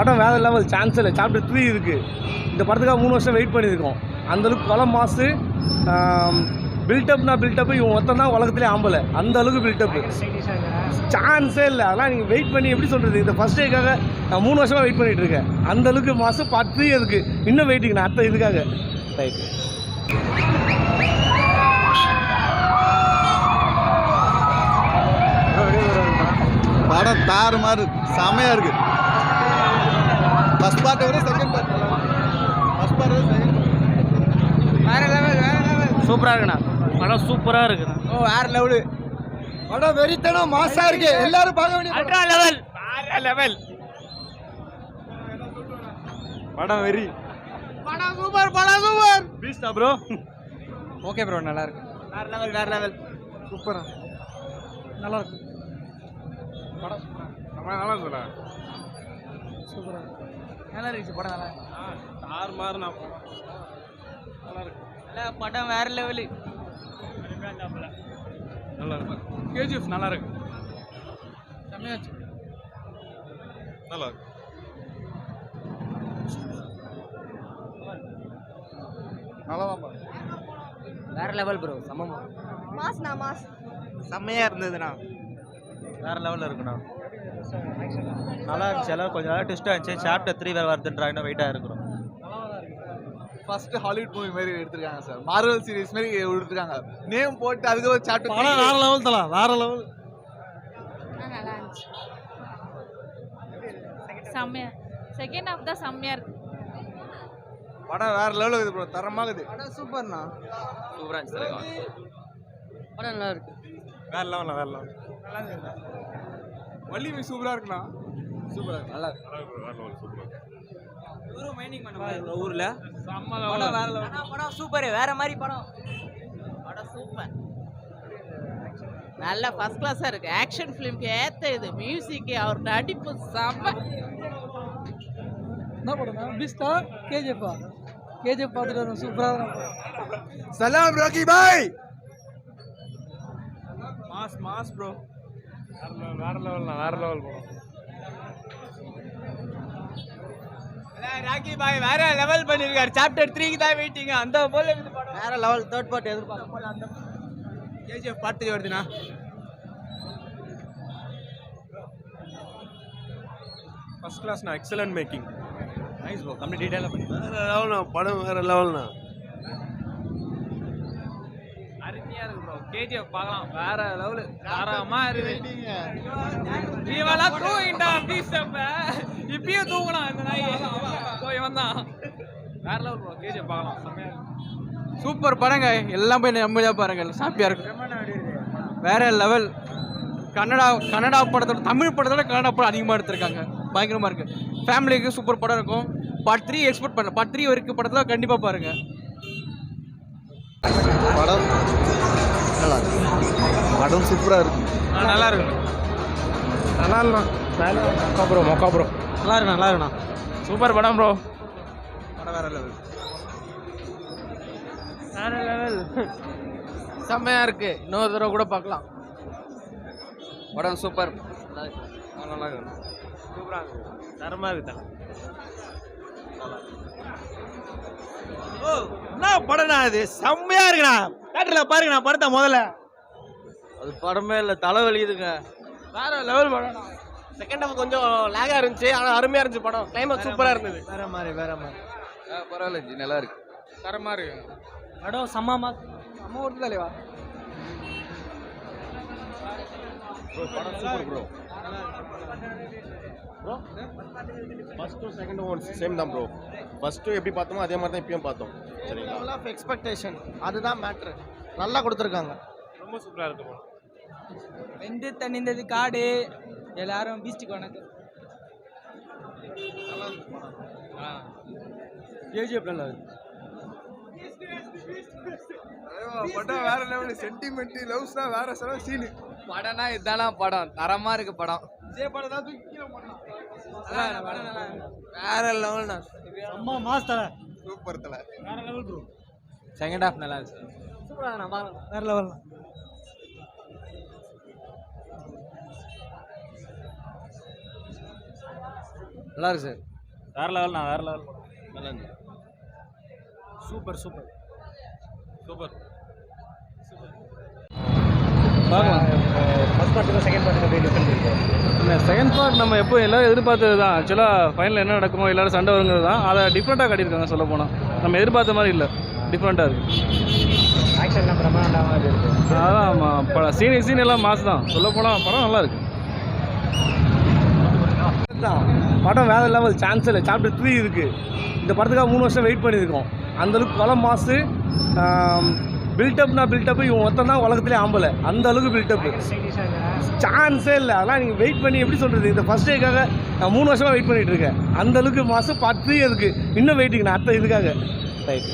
படம் வேறு level, chance இல்லை. சாப்டர் 3 இருக்குது. இந்த படத்துக்காக 3 வருஷம் வெயிட் பண்ணியிருக்கோம். அந்தளவுக்கு கொலை மாசு, பில்டப்பு இவன் ஒருத்தன் தான் உலகத்திலே ஆம்பலை, அந்த அளவுக்கு பில்டப்பு சான்ஸே இல்லை. அதெல்லாம் நீங்கள் வெயிட் பண்ணி எப்படி சொல்கிறது, இந்த ஃபஸ்ட் டேக்காக நான் 3 வருஷமாக வெயிட் பண்ணிகிட்டு இருக்கேன். அந்தளவுக்கு மாசு. பார்ட் 3 இருக்குது, இன்னும் வெயிட்டிங் நான் அடுத்த இதுக்காக. ரைட்டு. படம் தாறு மாதிரி செமையாக இருக்குது. ஃபஸ்ட் பார்ட் வரை, செகண்ட் பார்ட் ஃபஸ்ட் பார்ட் வரை செகண்ட் வேறு லெவல் சூப்பராக இருக்குண்ணா. படம் சூப்பராக இருக்குண்ணா. வேறு லெவலு. படம் வெறித்தனம் மாசாக இருக்குது. எல்லாரும் பார்க்க வேண்டிய அல்ட்ரா லெவல். வேறு லெவல். படம் வெறி. படம் சூப்பர். பீஸ்டா ப்ரோ. ஓகே ப்ரோ, நல்லா இருக்கு. வேறு லெவல். சூப்பரா நல்லா இருக்கு. படம் நல்லா இருக்குண்ணா. சூப்பராக நல்லா இருந்துச்சு படம். நல்லா ஆறு மாறுண்ணா படம். நல்லா இருக்கு. படம் வேறு லெவலு. நல்லா இருக்கு. கேஜிஎஃப் நல்லா இருக்கு. செம்மையாச்சு. நல்லா இருக்கு. நல்லாதான் வேறு லெவல் ப்ரோ. மாஸ் செம்மையாக இருந்ததுண்ணா. வேறு லெவலில் இருக்குண்ணா. நல்லா இருந்துச்சு. எல்லாம் கொஞ்சம் நல்லா ட்விஸ்ட்டாக இருந்துச்சு. சாப்டர் 3 வேறு வருதுன்றாங்க, வெயிட்டாக இருக்கிறோம். ஃபர்ஸ்ட் ஹாலிவுட் மூவி மாதிரி எடுத்திருக்காங்க சார். மார்வல் சீரிஸ் மாதிரி எடுத்திருக்காங்க. நேம் போட்டு அதுக்கு ஒரு சாப்டர். படம் வேறு லெவல் தலாம், வேறு லெவல். நல்லா இருந்துச்சு. செம்மையா, செகண்ட் ஹாஃப் தான் செம்மையா இருக்கு. படம் வேற லெவலில் இருக்குது ப்ரோ, தரமாகுது. படம் சூப்பர்ண்ணா. சூப்பராக இருந்துச்சு. படம் நல்லா இருக்கு. வேற லெவலில் நல்லா இருக்கு. வள்ளிமி சூப்பராக இருக்குண்ணா. சூப்பராக இருக்கு. நல்லா இருக்கு. ஊரில் படம் சூப்பர். வேற மாதிரி படம் சூப்பர். நல்ல ஃபர்ஸ்ட் கிளாஸாக இருக்குது. ஆக்ஷன் ஃபிலிம்க்கு ஏற்ற இது. மியூசிக்கு, அவர் நடிப்பு செம்ம. என்ன படம்னா பீஸ்டா கேஜிஎஃப்பா? கேஜிஎஃப் பார்த்துட்டு வரோம். சூப்பராக சலாம் ராக்கி பாய். Mass bro. வேறு லெவல்ண்ணா, வேறு லெவல் ப்ரோ. ராக்கி பாய் வேற லெவல் பண்ணிருக்காரு. சாப்டர் 3க்கு தான் வெயிட்டிங். அந்த போல இருக்குது படம். வேற லெவல். தேர்ட் பார்ட் எதிர்பார்க்க. கேஜிஎஃப் பார்ட் 3 வருதுண்ணா. ஃபர்ஸ்ட் கிளாஸ்ண்ணா. Excellent making. Nice bro. Complete டீட்டெயிலாக பண்ணி வேற லெவல்ண்ணா. படம் வேற லெவல்ண்ணா. அருமையா இருக்கு ப்ரோ. கேஜிஎஃப் பார்க்கலாம். வேற லெவல். தரமா இருக்கு. இவெல்லாம் தூங்கிட்டான் பீஸ்டப்ப. இப்பயும் தூங்கலாம் இந்த நாய். இவன் தான் வேற லெவல் ப்ரோ. கேஜிஎஃப் பார்க்கலாம். செம்மையா இருக்கு. சூப்பர் படங்க. எல்லாம் போய் நம்பியா பாருங்க. ஹாப்பியா இருக்கு. வேற லெவல். கன்னடா படத்தோட, தமிழ் படத்தோட கன்னடா படம் அதிகமாக எடுத்திருக்காங்க. பயங்கரமா இருக்கு. ஃபேமிலிக்கு சூப்பர் படம் இருக்கும். பார்ட் 3 எக்ஸ்பெக்ட் பண்ணல. பார்ட் 3 வரைக்கும் படத்தில் கண்டிப்பா பாருங்க. படம் நல்லா இருக்கு. படம் சூப்பராக இருக்கு. நல்லா இருக்கு. நல்லா இல்லைண்ணா. மொக்கா ப்ரோ. நல்லா இருக்குண்ணா. சூப்பர் படம் ப்ரோ. படம் வேற லெவல். வேற லெவல். செம்மையா இருக்கு. இன்னொரு தடவை கூட பார்க்கலாம். படம் சூப்பர். நல்லா இருக்கு. சூப்பராக இருக்கு. தரமாக இருக்கு. என்ன படம்ண்ணா இது? செம்மையா இருக்குண்ணா. தேட்டரில் பாருங்கண்ணா படத்தை முதல்ல. அது படமே இல்லை, தலைவலிக்குதுங்க. வேற லெவல் படம். செகண்ட் ஹாஃப் கொஞ்சம் லேகாக இருந்துச்சு, ஆனால் அருமையாக இருந்துச்சு படம். கிளைமேக்ஸ் சூப்பராக இருந்தது. வேற மாதிரி பரவாயில்ல ஜி, நல்லா இருக்கு. தரமா இருக்கு. படம் செம்ம ஒரு தலைவா. படம் சூப்பர் ப்ரோ. ஃபர்ஸ்ட்டும் செகண்டும் சேம் தான் ப்ரோ. ஃபர்ஸ்ட்டும் எப்படி பார்த்தோமோ அதே மாதிரி தான் இப்பயும் பார்த்தோம். சரிங்களா? லெவல் ஆஃப் எக்ஸ்பெக்டேஷன், அதுதான் மேட்ரு. நல்லா கொடுத்துருக்காங்க. ரொம்ப சூப்பராக இருக்கு படம். வெந்து தணிந்தது காடு. எல்லாரும் பீச்சுக்கு வணக்கம். கேஜிஎஃப் நல்லா இருக்கு. படம் வேற லெவல். சென்டிமெண்ட் லவ்ஸ் தான் வேற செலவு சீனு. படம்னா இதுதானா படம். தரமா இருக்கு படம். படம் தான் தூக்கி கீழே போடலாம். வேற லெவல்ண்ணா. அம்மா மாஸ் தலை. சூப்பர் தலை. வேற லெவல் ப்ரோ. செகண்ட் ஹாஃப் நல்லா இருக்கு. சூப்பரா. வேற லெவல். நல்லா இருக்கு சார். வேறு லெவல்ண்ணா வேறு லெவல் நல்லா இருந்துச்சு. சூப்பர் சூப்பர் சூப்பர் பார்க்கலாம். ஃபர்ஸ்ட் பார்ட்டுக்கும் செகண்ட் பார்ட்டுக்கும் அப்படியே டிஃப்ரெண்ட் இருக்குது. இந்த செகண்ட் பார்ட் நம்ம எப்போ எல்லோரும் எதிர்பார்த்தது தான். ஆக்சுவலாக ஃபைனல் என்ன நடக்குமோ எல்லோரும் சண்டை வருங்கிறது தான். அதை டிஃப்ரெண்ட்டாக காட்டியிருக்காங்க சொல்ல போனால். நம்ம எதிர்பார்த்த மாதிரி இல்லை, டிஃப்ரெண்ட்டாக இருக்குது. ஆக்ஷன்லாம் பிரமாண்டமாக இருக்குது. அதான் படம் சீன் எல்லாம் மாஸ் தான். சொல்ல போனால் படம் நல்லா இருக்கு. படம் வேற லெவல், சான்ஸ் இல்லை. சாப்டர் 3 இருக்குது. இந்த படத்துக்காக 3 வருஷம் வெயிட் பண்ணியிருக்கோம். அந்தளவுக்கு கொலை மாசு, பில்டப் இவன் ஒருத்தன் தான் உலகத்திலே ஆம்பலை. அந்த அளவுக்கு பில்டப்பு சான்ஸே இல்லை. அதெல்லாம் நீங்கள் வெயிட் பண்ணி எப்படி சொல்கிறது, இந்த ஃபஸ்ட் டேக்காக நான் 3 வருஷமாக வெயிட் பண்ணிகிட்டு இருக்கேன். அந்த அளவுக்கு மாதம் பார்ட் 3 அதுக்கு இன்னும் வெயிட்டிங் நான் அடுத்த இதுக்காக. ரைட்டு.